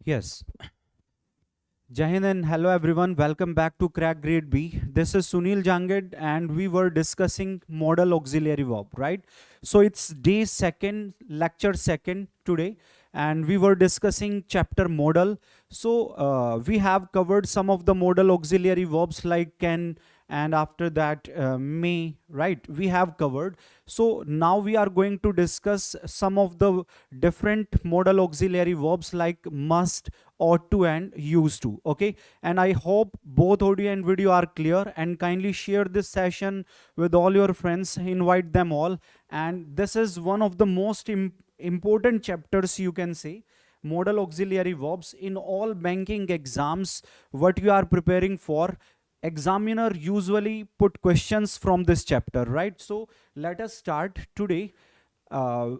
Yes. Jai Hind and hello everyone. Welcome back to Crack Grade B. This is Sunil Jangid and we were discussing modal auxiliary verb, right? So it's day second, lecture second today, and we were discussing chapter modal. So we have covered some of the modal auxiliary verbs like can, and after that may, right? We have covered. So now we are going to discuss some of the different modal auxiliary verbs like must, ought to, and used to. Okay, and I hope both audio and video are clear, and kindly share this session with all your friends, invite them all. And this is one of the most important chapters, you can say, modal auxiliary verbs in all banking exams what you are preparing for. Examiner usually put questions from this chapter, right? So let us start today. uh,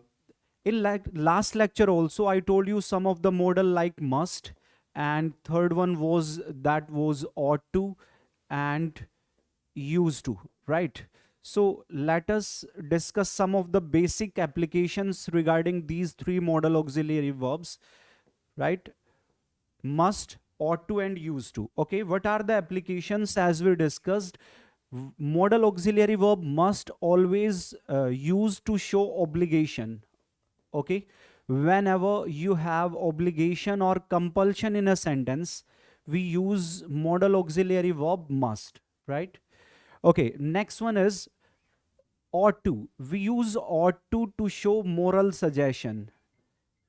in last lecture also I told you some of the modal like must, and third one was ought to and used to, right? So let us discuss some of the basic applications regarding these three modal auxiliary verbs, right? Must, ought to, and used to. Okay, what are the applications? As we discussed, modal auxiliary verb must always use to show obligation. Okay, whenever you have obligation or compulsion in a sentence, we use modal auxiliary verb must, right? Okay, next one is ought to. We use ought to show moral suggestion,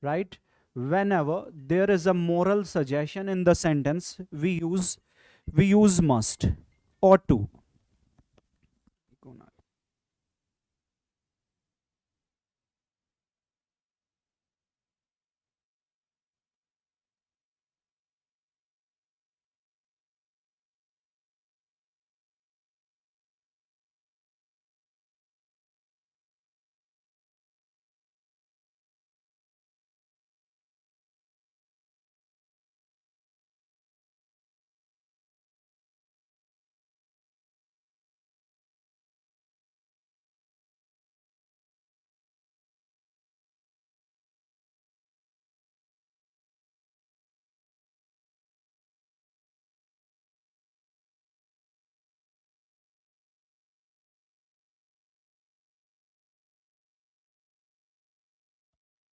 right? Whenever there is a moral suggestion in the sentence, we use must, ought to.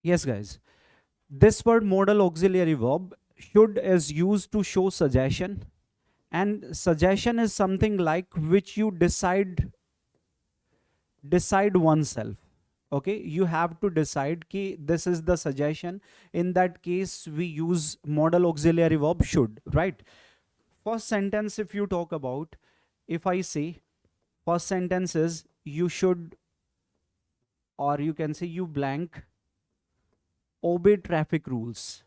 Yes, guys. This word modal auxiliary verb should is used to show suggestion, and suggestion is something like which you decide oneself. Okay, you have to decide ki this is the suggestion. In that case we use modal auxiliary verb should, right? First sentence, if you talk about, if I say first sentence is you should, or you can say you blank obey traffic rules.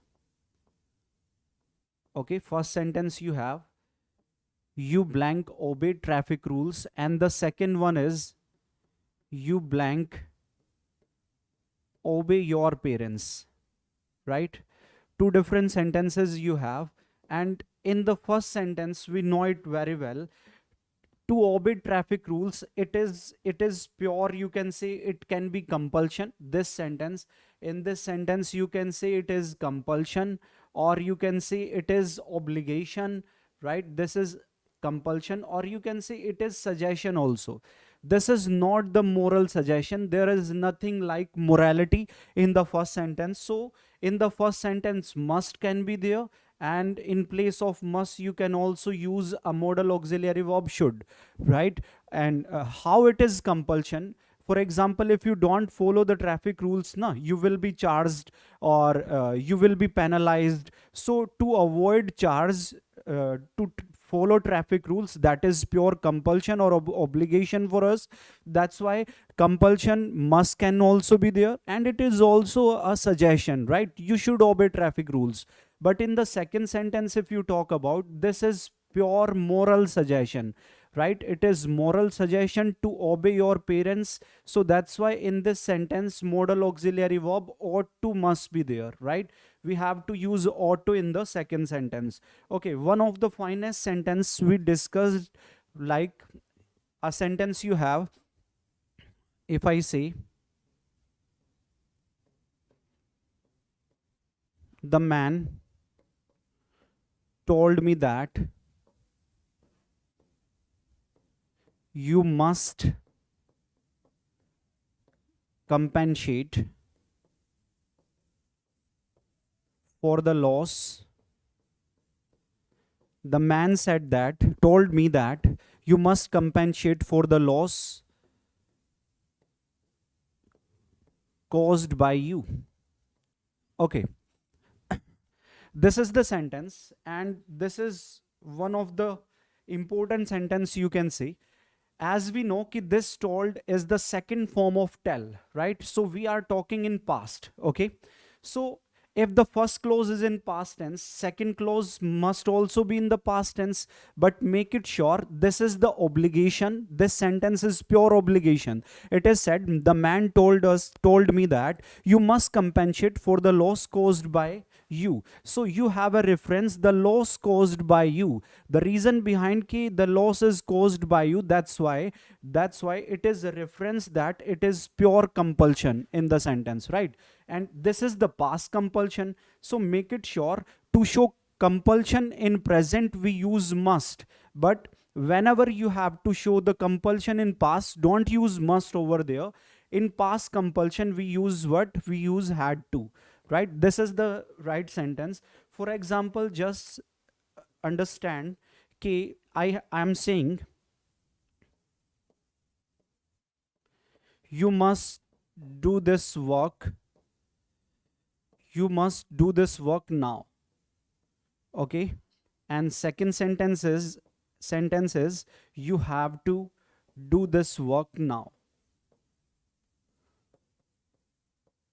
Okay, first sentence you have you blank obey traffic rules, and the second one is you blank obey your parents, right? Two different sentences you have, and in the first sentence we know it very well. To obey traffic rules, it is pure, you can say it can be compulsion. This sentence, in this sentence you can say it is compulsion, or you can say it is obligation, right? This is compulsion, or you can say it is suggestion also. This is not the moral suggestion. There is nothing like morality in the first sentence. So in the first sentence must can be there, and in place of must you can also use a modal auxiliary verb should, right? And how it is compulsion? For example, if you don't follow the traffic rules, na, you will be charged, or you will be penalized. So to avoid charge, to follow traffic rules, that is pure compulsion or obligation for us. That's why compulsion must can also be there, and it is also a suggestion, right? You should obey traffic rules. But in the second sentence, if you talk about, this is pure moral suggestion, right? It is moral suggestion to obey your parents. So that's why in this sentence modal auxiliary verb ought to must be there, right? We have to use ought to in the second sentence. Okay, one of the finest sentence we discussed, like a sentence you have, if I say the man told me that you must compensate for the loss. The man said that, told me that you must compensate for the loss caused by you. Okay, this is the sentence, and this is one of the important sentence you can say. As we know ki this told is the second form of tell, right? So we are talking in past. Okay, so if the first clause is in past tense, second clause must also be in the past tense, but make it sure this is the obligation. This sentence is pure obligation. It is said the man told me that you must compensate for the loss caused by you. So you have a reference, the loss caused by you. The reason behind ki the loss is caused by you, that's why it is a reference that it is pure compulsion in the sentence, right? And this is the past compulsion. So make it sure to show compulsion in present we use must, but whenever you have to show the compulsion in past, don't use must over there. In past compulsion we use what? We use had to, right? This is the right sentence. For example, just understand कि I am saying you must do this work, you must do this work now. Okay, and second sentence is you have to do this work now,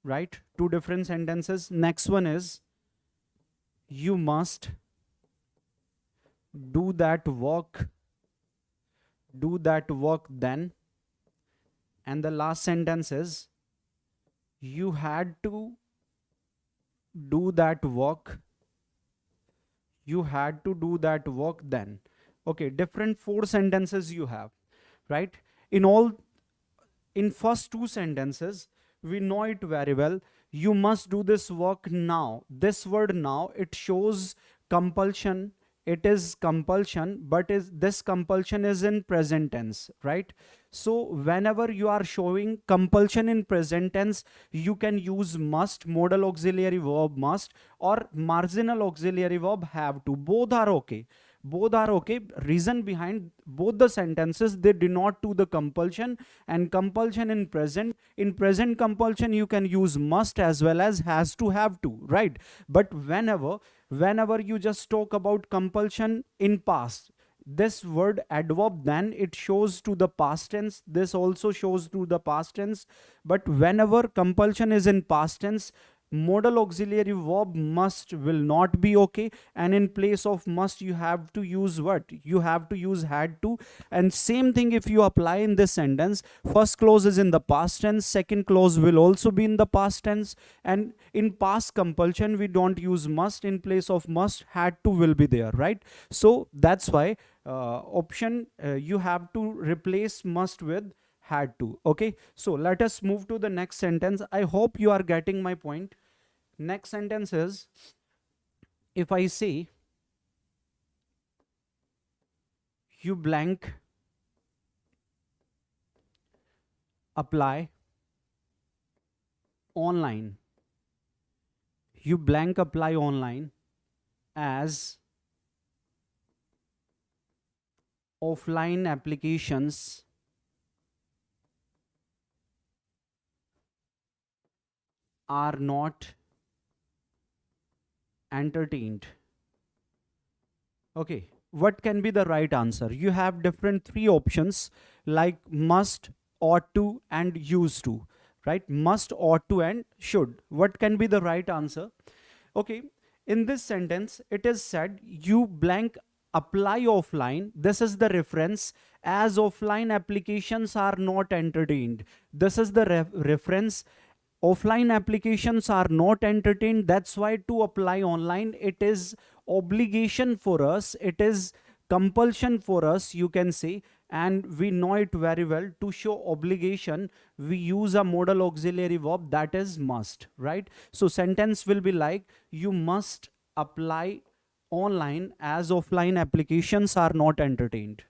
right? Two different sentences. Next one is you must do that work then, and the last sentence is you had to do that work then. Okay, different four sentences you have, right? In first two sentences we know it very well. You must do this work now. This word now, it shows compulsion. It is compulsion, but this compulsion is in present tense, right? So whenever you are showing compulsion in present tense, you can use must, modal auxiliary verb must, or marginal auxiliary verb have to. Both are okay. Reason behind both the sentences, they denote to the compulsion, and compulsion in present compulsion you can use must as well as has to, have to, right? But whenever you just talk about compulsion in past, this word adverb then, it shows to the past tense. This also shows to the past tense. But whenever compulsion is in past tense, modal auxiliary verb must will not be okay, and in place of must you have to use what? You have to use had to. And same thing if you apply in this sentence, first clause is in the past tense, second clause will also be in the past tense, and in past compulsion we don't use must. In place of must, had to will be there, right? So that's why option you have to replace must with had to. Okay, so let us move to the next sentence. I hope you are getting my point. Next sentence is, if I say you blank apply online, you blank apply online as offline applications are not entertained. Okay, what can be the right answer? You have different three options like must, ought to, and used to, right? Must, ought to, and should. What can be the right answer? Okay, in this sentence it is said you blank apply offline. This is the reference, as offline applications are not entertained. This is the reference, offline applications are not entertained. That's why to apply online, it is obligation for us, it is compulsion for us, you can say. And we know it very well. To show obligation, we use a modal auxiliary verb, that is must, right? So sentence will be like, you must apply online as offline applications are not entertained.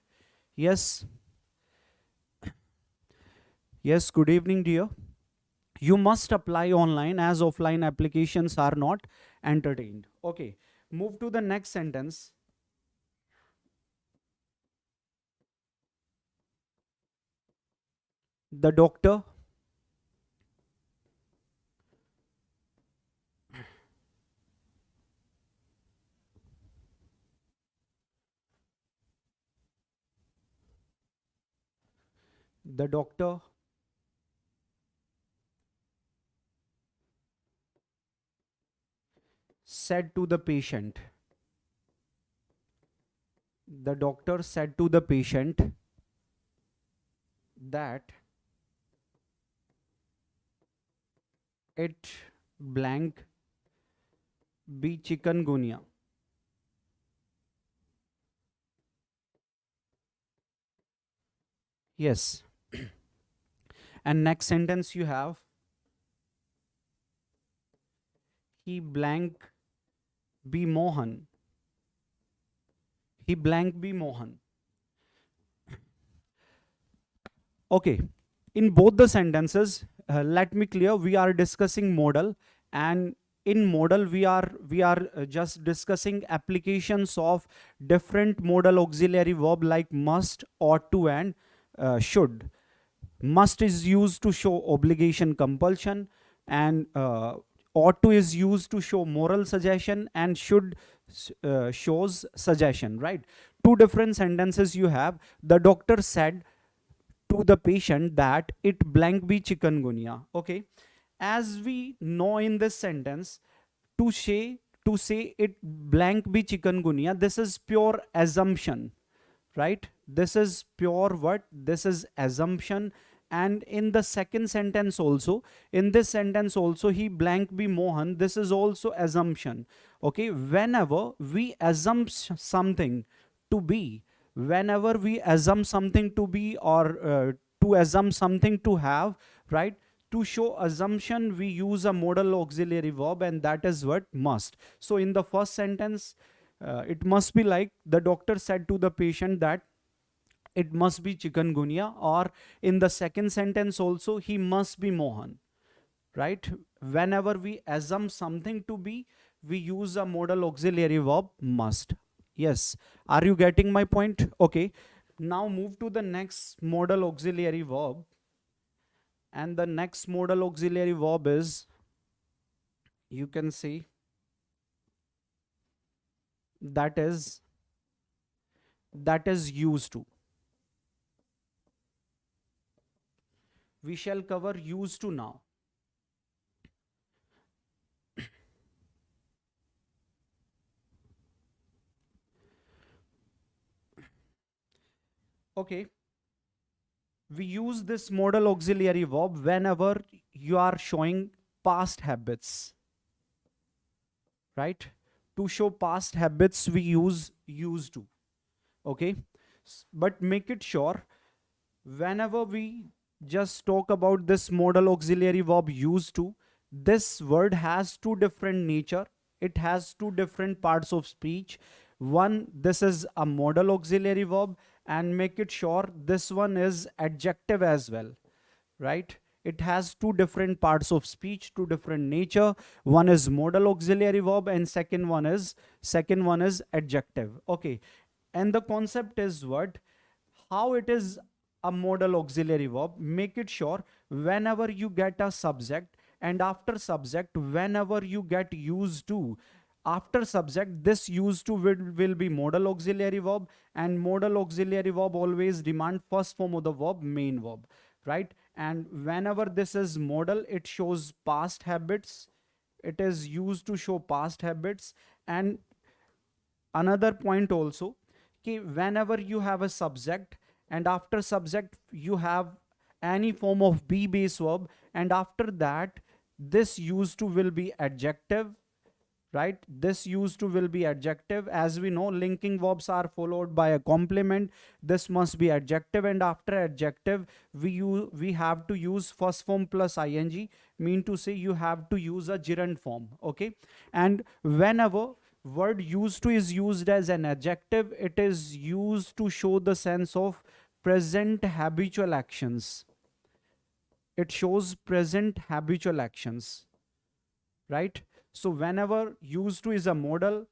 Yes, yes, good evening, dear. You must apply online as offline applications are not entertained. Okay, move to the next sentence. The doctor the doctor said to the patient, the doctor said to the patient that it blank be chikungunya. Yes. And next sentence you have, he blank be Mohan. He blank be Mohan. Okay, in both the sentences, let me clear, we are discussing modal, and in modal we are just discussing applications of different modal auxiliary verb like must, ought to, and should. Must is used to show obligation, compulsion, and ought to is used to show moral suggestion, and should shows suggestion, right? Two different sentences you have. The doctor said to the patient that it blank be chikungunya. Okay, as we know in this sentence, to say it blank be chikungunya, this is pure assumption, right? This is pure what? This is assumption. And in the second sentence also, in this sentence also, he blank be Mohan, this is also assumption. Okay, whenever we assume something to be, whenever we assume something to be, or to assume something to have, right? To show assumption, we use a modal auxiliary verb, and that is what? Must. So in the first sentence, it must be like the doctor said to the patient that it must be chikungunya, or in the second sentence also, he must be Mohan, right? Whenever we assume something to be, we use a modal auxiliary verb must. Yes, are you getting my point? Okay, now move to the next modal auxiliary verb, and the next modal auxiliary verb is, you can see, that is used to. We shall cover used to now. Okay, we use this modal auxiliary verb whenever you are showing past habits, right? To show past habits, we use used to. Okay, but make it sure, whenever we just talk about this modal auxiliary verb used to, this word has two different nature. It has two different parts of speech. One, this is a modal auxiliary verb, and make it sure this one is adjective as well, right? It has two different parts of speech, two different nature. One is modal auxiliary verb, and second one is adjective. Okay, and the concept is what? How it is a modal auxiliary verb? Make it sure, whenever you get a subject, and after subject, whenever you get used to, after subject, this used to will be modal auxiliary verb, and modal auxiliary verb always demand first form of the verb, main verb, right? And whenever this is modal, it shows past habits. It is used to show past habits. And another point also, okay, whenever you have a subject, and after subject you have any form of be base verb, and after that this used to will be adjective, right? This used to will be adjective. As we know, linking verbs are followed by a complement. This must be adjective, and after adjective we have to use first form plus ing, mean to say you have to use a gerund form. Okay, and whenever word used to is used as an adjective. It is used to show the sense of present habitual actions. It shows present habitual actions, right? So whenever used to is a modal,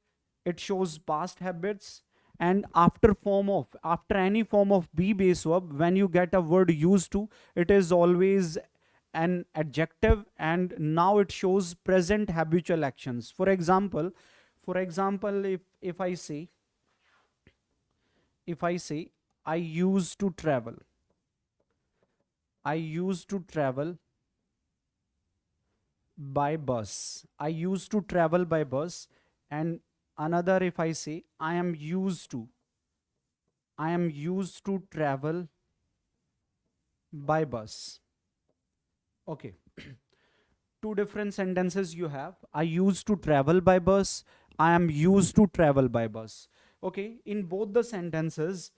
it shows past habits. And after any form of be base verb, when you get a word used to, it is always an adjective, and now it shows present habitual actions. For example, if I say I used to travel, I used to travel by bus. I used to travel by bus. And another, if I say I am used to travel by bus. Okay. Two different sentences you have. I used to travel by bus. I am used to travel by bus. Okay. In both the sentences,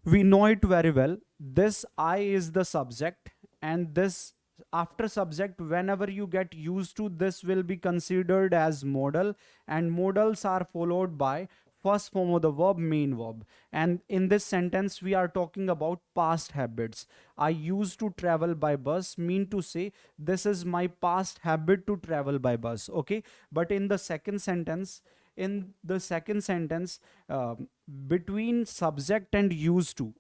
we know it very well. This I is the subject, and this after subject, whenever you get used to, this will be considered as modal, and modals are followed by first form of the verb, main verb. And in this sentence we are talking about past habits. I used to travel by bus mean to say this is my past habit to travel by bus. Okay. But in the second sentence, between subject and used to,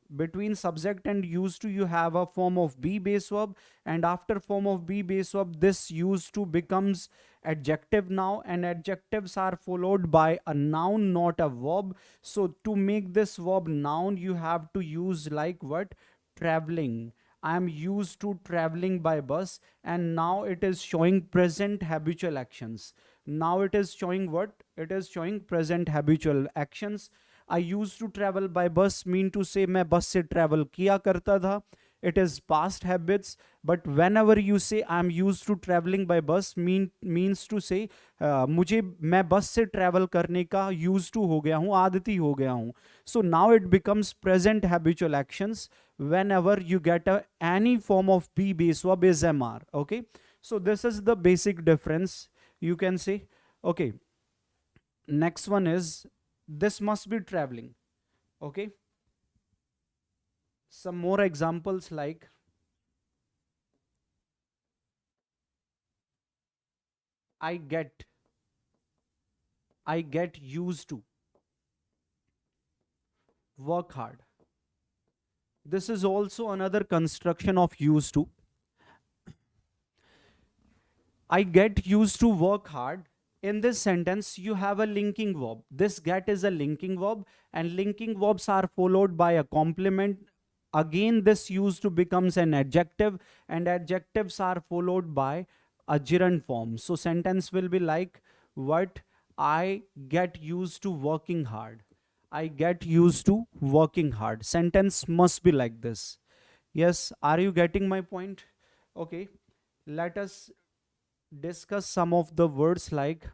you have a form of be base verb, and after form of be base verb, this used to becomes adjective now, and adjectives are followed by a noun, not a verb. So to make this verb noun, you have to use like what? Traveling. I am used to traveling by bus, and now it is showing present habitual actions. Now it is showing what? It is showing present habitual actions. I used to travel by bus mean to say मैं बस से travel किया करता था. It is past habits. But whenever you say I am used to traveling by bus, means to say मैं बस से travel करने का used to हो गया हूँ, आदती हो गया हूँ. So now it becomes present habitual actions whenever you get any form of be base verb is MR. Okay. So this is the basic difference, you can say. Okay. Next one is, this must be traveling. Okay. Some more examples like, I get used to work hard. This is also another construction of used to. I get used to work hard. In this sentence, you have a linking verb. This get is a linking verb, and linking verbs are followed by a complement. Again, this used to becomes an adjective, and adjectives are followed by a gerund form. So sentence will be like what? I get used to working hard. I get used to working hard. Sentence must be like this. Yes, are you getting my point? Okay, let us discuss some of the words like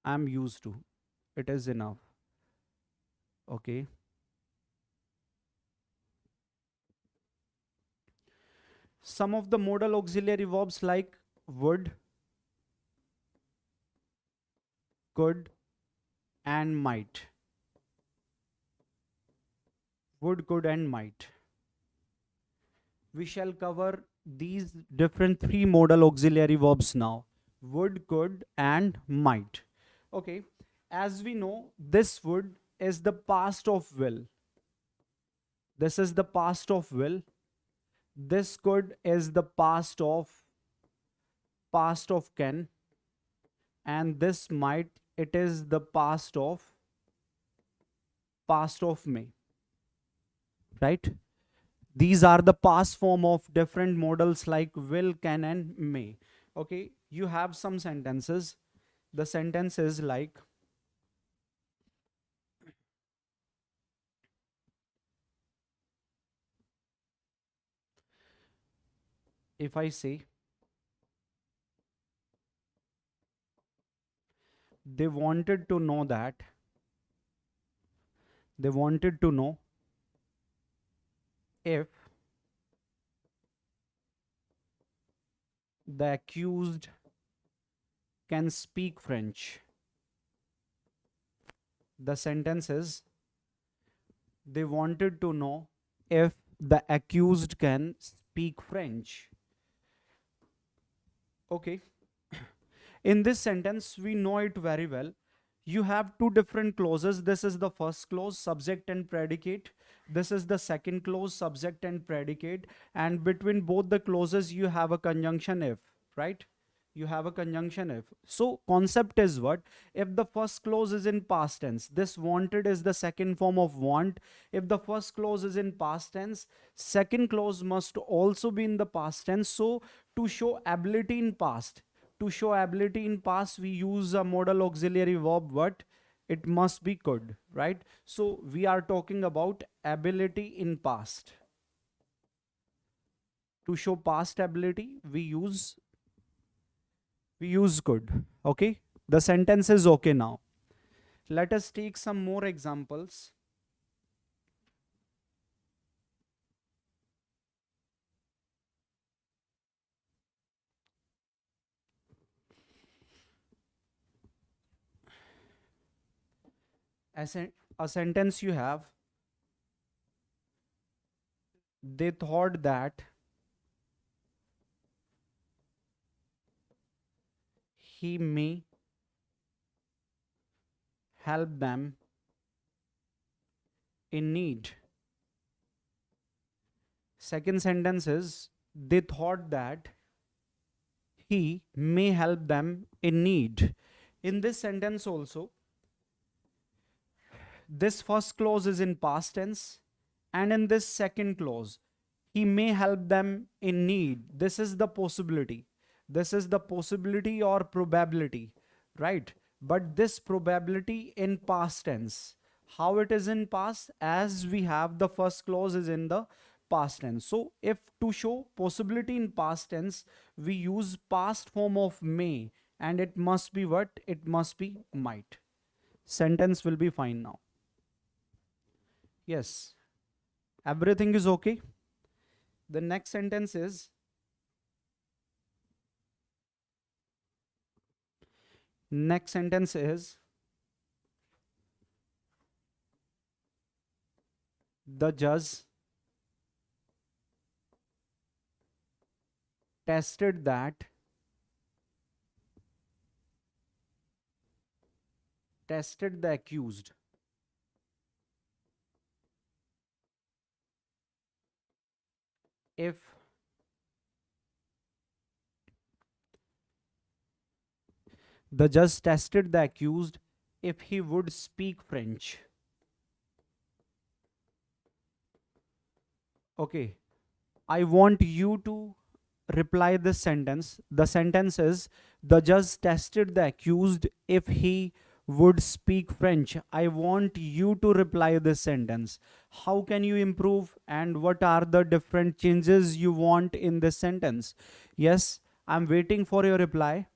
I'm used to. It is enough. Okay. Some of the modal auxiliary verbs like would, could, and might. Would, could, and might. We shall cover these different three modal auxiliary verbs now. Would, could, and might. Okay. As we know, this would is the past of will. This is the past of will. This could is the past of can, and this might, it is the past of may. Right? These are the past form of different modals like will, can, and may. Okay, you have some sentences. The sentence is like, if I say they wanted to know if the accused can speak French. The sentence is, they wanted to know if the accused can speak French. Okay. In this sentence, we know it very well. You have two different clauses. This is the first clause, subject and predicate. This is the second clause, subject and predicate. And between both the clauses, you have a conjunction if, right? You have a conjunction if. So concept is what? If the first clause is in past tense, this wanted is the second form of want. If the first clause is in past tense, second clause must also be in the past tense. So to show ability in past, we use a modal auxiliary verb, what? It must be could, right? So we are talking about ability in past. To show past ability, we use could. Okay, the sentence is okay. Now let us take some more examples. As a sentence you have, they thought that he may help them in need. Second sentence is, they thought that he may help them in need. In this sentence also, this first clause is in past tense, and in this second clause, he may help them in need. This is the possibility. This is the possibility or probability, right? But this probability in past tense. How it is in past? As we have the first clause is in the past tense. So if to show possibility in past tense, we use past form of may, and it must be what? It must be might. Sentence will be fine now. Yes, everything is okay. The next sentence is, the judge tested the accused if the judge tested the accused if he would speak French. Okay, I want you to reply this sentence. The sentence is, the judge tested the accused if he would speak French. I want you to reply this sentence. How can you improve, and what are the different changes you want in this sentence? Yes, I'm waiting for your reply.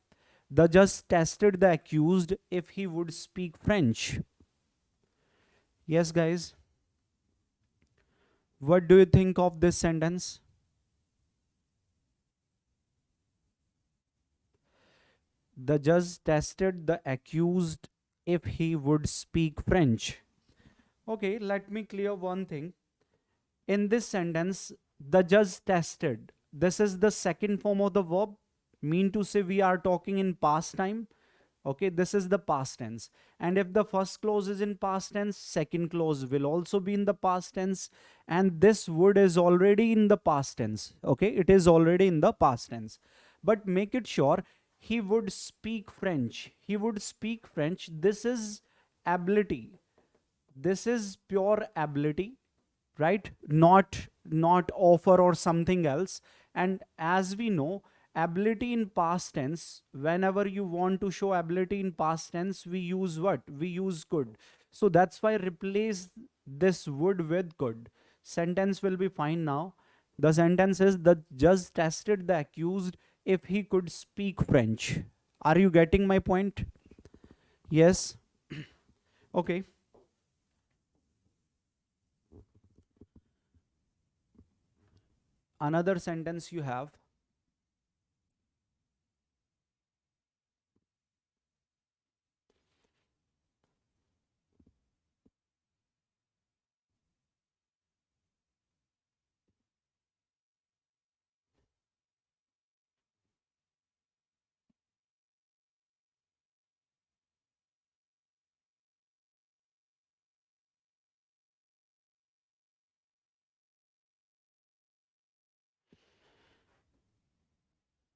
The judge tested the accused if he would speak French. Yes, guys. What do you think of this sentence? The judge tested the accused if he would speak French. Okay, let me clear one thing. In this sentence, the judge tested. This is the second form of the verb. Mean to say we are talking in past time. Okay, this is the past tense. And if the first clause is in past tense, second clause will also be in the past tense. And this would is already in the past tense. Okay, it is already in the past tense. But make it sure, he would speak French. He would speak French. This is ability. This is pure ability, right? Not offer or something else. And as we know, ability in past tense, whenever you want to show ability in past tense, we use what? We use could. So that's why replace this would with could. Sentence will be fine now. The sentence is, the judge tested the accused if he could speak French. Are you getting my point? Yes. Okay. Another sentence you have,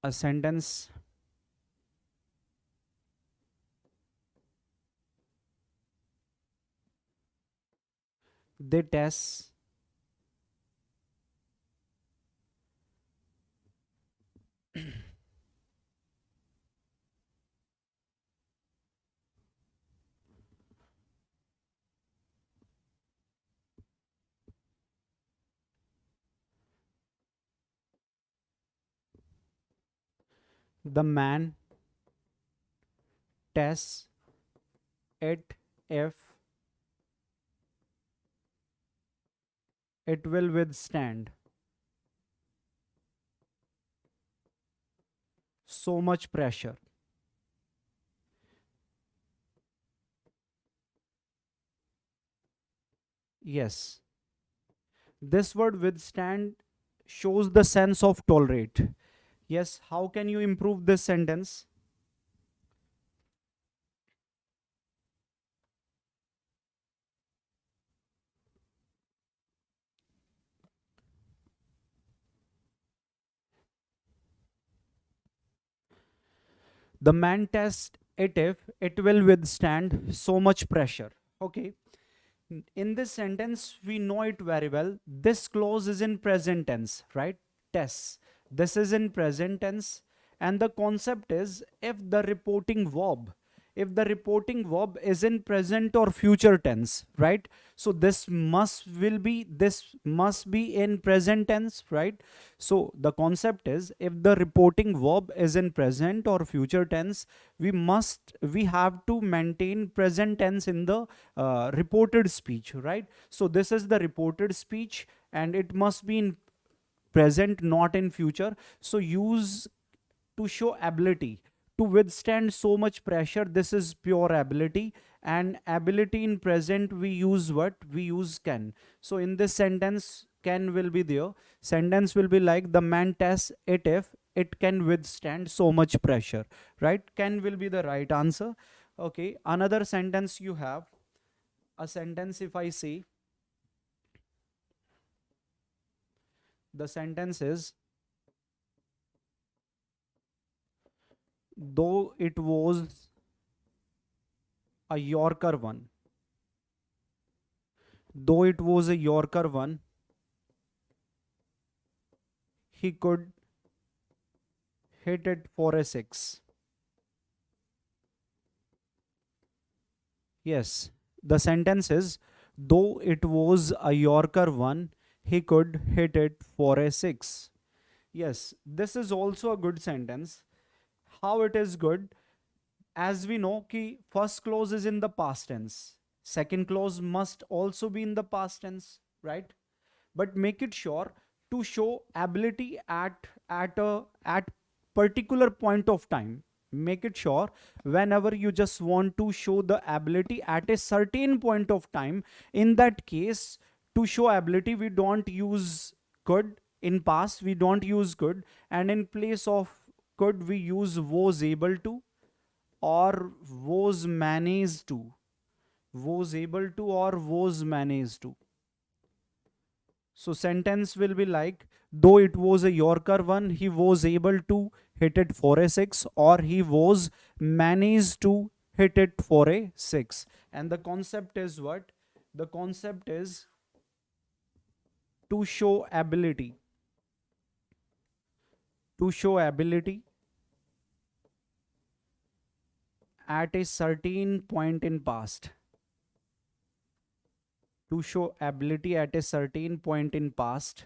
a sentence they test the man tests it if it will withstand so much pressure. Yes, this word withstand shows the sense of tolerate. Yes, how can you improve this sentence? The man tests it if it will withstand so much pressure. Okay. In this sentence, we know it very well. This clause is in present tense, right? Tests. This is in present tense. And the concept is if the reporting verb is in present or future tense, right? So this must be in present tense, right? So the concept is if the reporting verb is in present or future tense, we have to maintain present tense in the reported speech, right? So this is the reported speech and it must be in present, not in future. So use to show ability to withstand so much pressure. This is pure ability, and ability in present we use what? We use can. So in this sentence can will be there. Sentence will be like the man tests it if it can withstand so much pressure, right? Can will be the right answer. Okay, another sentence you have a sentence. If I say the sentence is though it was a Yorker one, though it was a Yorker one, he could hit it for a six. Yes, the sentence is though it was a Yorker one, he could hit it for a six. Yes, this is also a good sentence. How it is good? As we know कि first clause is in the past tense, second clause must also be in the past tense, right? But make it sure to show ability at particular point of time. Make it sure whenever you just want to show the ability at a certain point of time, in that case, to show ability we don't use could. In past we don't use could, and in place of could we use was able to or was managed to. Was able to or was managed to. So sentence will be like though it was a Yorker one, he was able to hit it for a six, or he was managed to hit it for a six. And the concept is what? The concept is to show ability. To show ability at a certain point in past. To show ability at a certain point in past,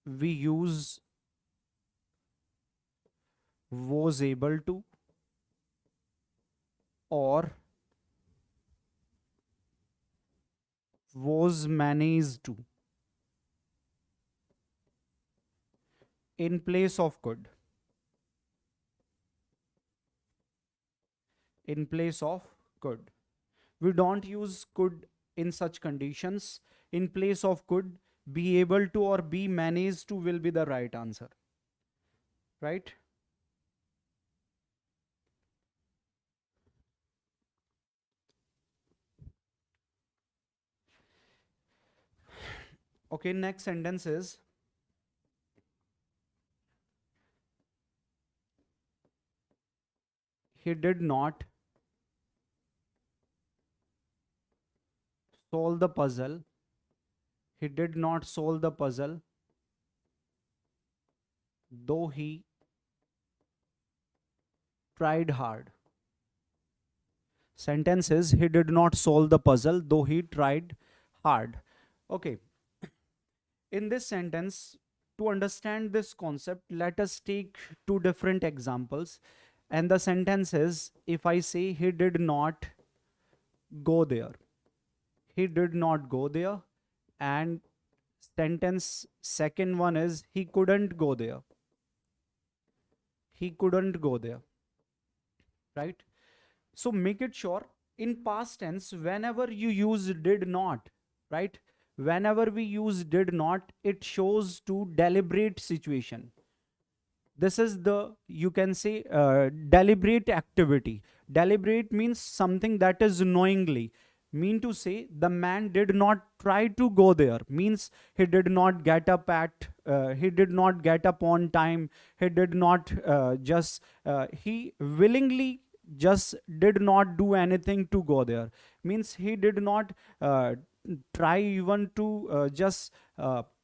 we use was able to or was managed to in place of could. In place of could. We don't use could in such conditions. In place of could, be able to or be managed to will be the right answer. Right? Okay, next sentence is he did not solve the puzzle. He did not solve the puzzle, though he tried hard. Sentence is, he did not solve the puzzle, though he tried hard. Okay. In this sentence, to understand this concept, let us take two different examples. And the sentence is, if I say he did not go there, he did not go there, and sentence second one is, he couldn't go there. He couldn't go there, right? So make it sure in past tense, whenever you use did not, right? Whenever we use did not, it shows to deliberate situation. This is the, you can say, deliberate activity. Deliberate means something that is knowingly. Mean to say, the man did not try to go there, means he did not get up he did not get up on time. He did not he willingly just did not do anything to go there. Means he did not try even to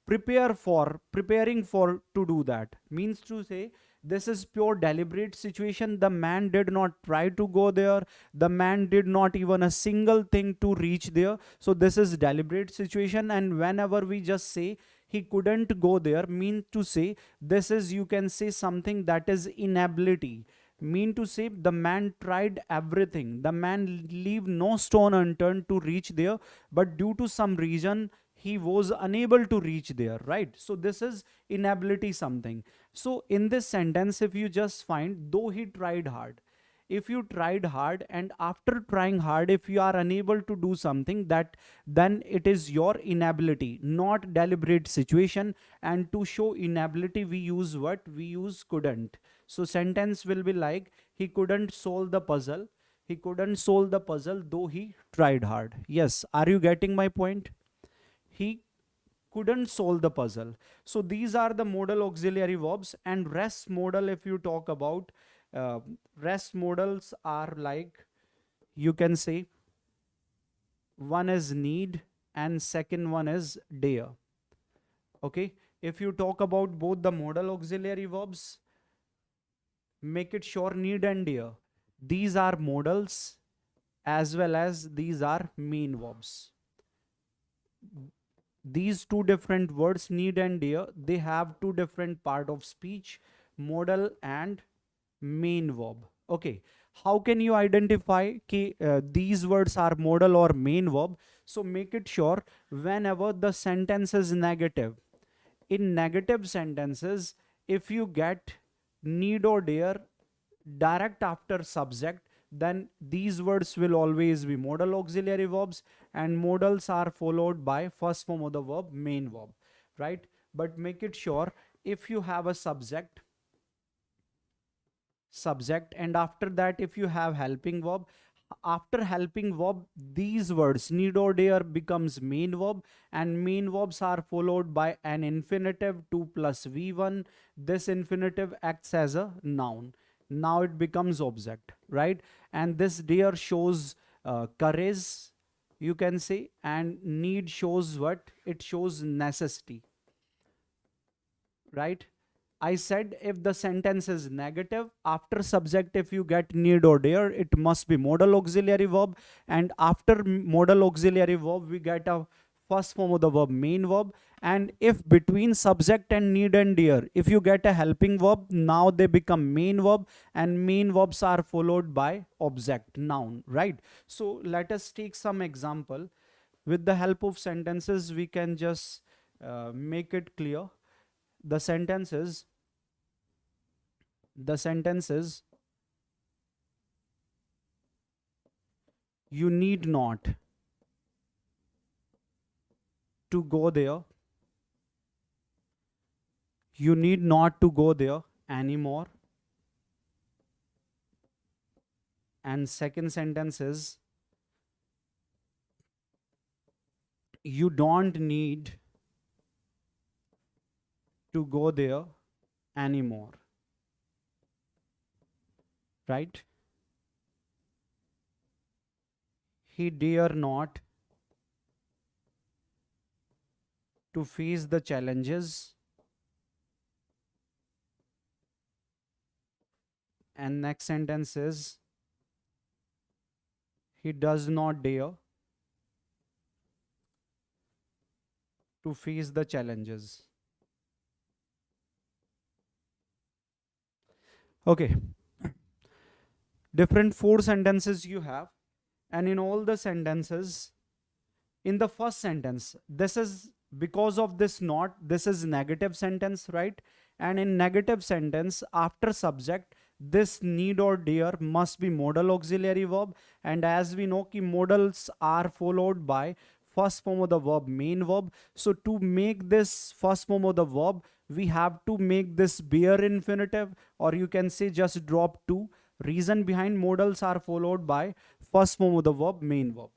preparing for to do that. Means to say, this is pure deliberate situation. The man did not try to go there. The man did not even a single thing to reach there. So this is deliberate situation. And whenever we just say he couldn't go there, mean to say, this is, you can say, something that is inability. Mean to say, the man tried everything. The man leave no stone unturned to reach there, but due to some reason he was unable to reach there, right? So this is inability something. So in this sentence, if you just find, though he tried hard, if you tried hard and after trying hard, if you are unable to do something, that then it is your inability, not deliberate situation. And to show inability, we use what? We use couldn't. So sentence will be like, he couldn't solve the puzzle. He couldn't solve the puzzle, though he tried hard. Yes, are you getting my point? He couldn't solve the puzzle. So these are the modal auxiliary verbs. And rest modal, if you talk about, rest modals are like, you can say, one is need and second one is dare. Okay, if you talk about both the modal auxiliary verbs, make it sure need and dare, these are modals as well as these are main verbs. These two different words, need and dare, they have two different part of speech, modal and main verb. Okay, how can you identify these words are modal or main verb? So make it sure whenever the sentence is negative. In negative sentences, if you get need or dare direct after subject, then these words will always be modal auxiliary verbs, and modals are followed by first form of the verb, main verb, right? But make it sure if you have a subject, and after that if you have helping verb, after helping verb, these words need or dare becomes main verb, and main verbs are followed by an infinitive 2 plus v1. This infinitive acts as a noun. Now it becomes object, right? And this dare shows courage, you can say, and need shows what? It shows necessity, right? I said if the sentence is negative, after subject if you get need or dare, it must be modal auxiliary verb, and after modal auxiliary verb we get a first form of the verb, main verb. And if between subject and need and dare, if you get a helping verb, now they become main verb, and main verbs are followed by object, noun, right? So let us take some example. With the help of sentences, we can just make it clear. The sentence is, you need not to go there. You need not to go there anymore. And second sentence is, you don't need to go there anymore, right? he dare not to face the challenges. And next sentence is, he does not dare to face the challenges. Okay, different 4 sentences you have, and in all the sentences, in the first sentence, this is because of this not, this is negative sentence, right? And in negative sentence, after subject, this need or dare must be modal auxiliary verb. And as we know, ki modals are followed by first form of the verb, main verb. So to make this first form of the verb, we have to make this bare infinitive, or you can say just drop 2. Reason behind modals are followed by first form of the verb, main verb.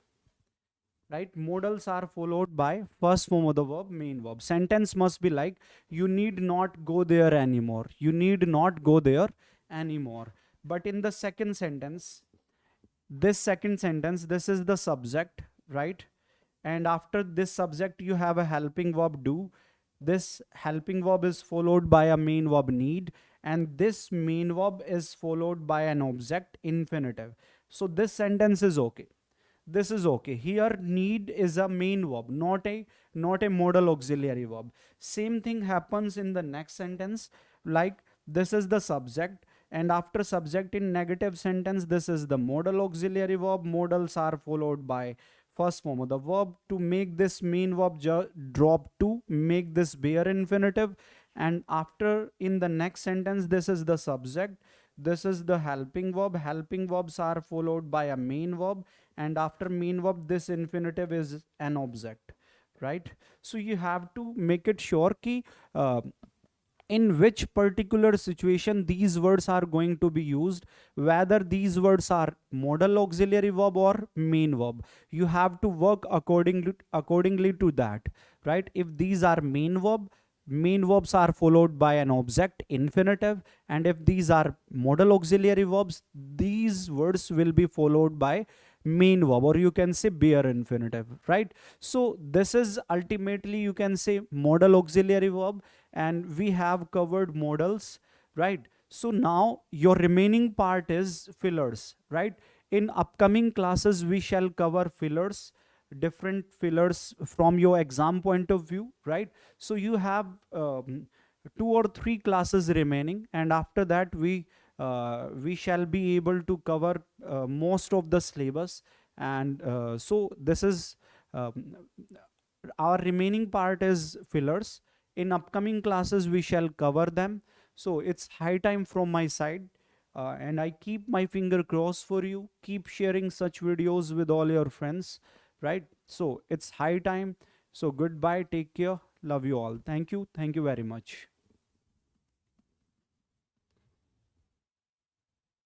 Right? Modals are followed by first form of the verb, main verb. Sentence must be like, you need not go there anymore. You need not go there anymore. But in the second sentence, this second sentence, this is the subject, right? And after this subject, you have a helping verb do. This helping verb is followed by a main verb need. And this main verb is followed by an object infinitive. So this sentence is okay. This is okay. Here need is a main verb, not a modal auxiliary verb. Same thing happens in the next sentence. Like this is the subject, and after subject in negative sentence, this is the modal auxiliary verb. Modals are followed by first form of the verb. To make this main verb drop to make this bare infinitive, and after in the next sentence, this is the subject. This is the helping verb. Helping verbs are followed by a main verb, and after main verb, this infinitive is an object, right? So you have to make it sure ki in which particular situation these words are going to be used, whether these words are modal auxiliary verb or main verb. You have to work accordingly to that, right? If these are main verbs are followed by an object infinitive, and if these are modal auxiliary verbs, these words will be followed by main verb, or you can say bare infinitive, right? So this is ultimately, you can say, modal auxiliary verb, and we have covered modals, right? So now your remaining part is fillers, right? In upcoming classes we shall cover fillers, different fillers from your exam point of view, right? So you have 2 or 3 classes remaining, and after that we shall be able to cover most of the syllabus. And so this is our remaining part is fillers. In upcoming classes we shall cover them. So it's high time from my side, and I keep my finger crossed for you. Keep sharing such videos with all your friends, right? So it's high time. So goodbye, take care, love you all. Thank you very much.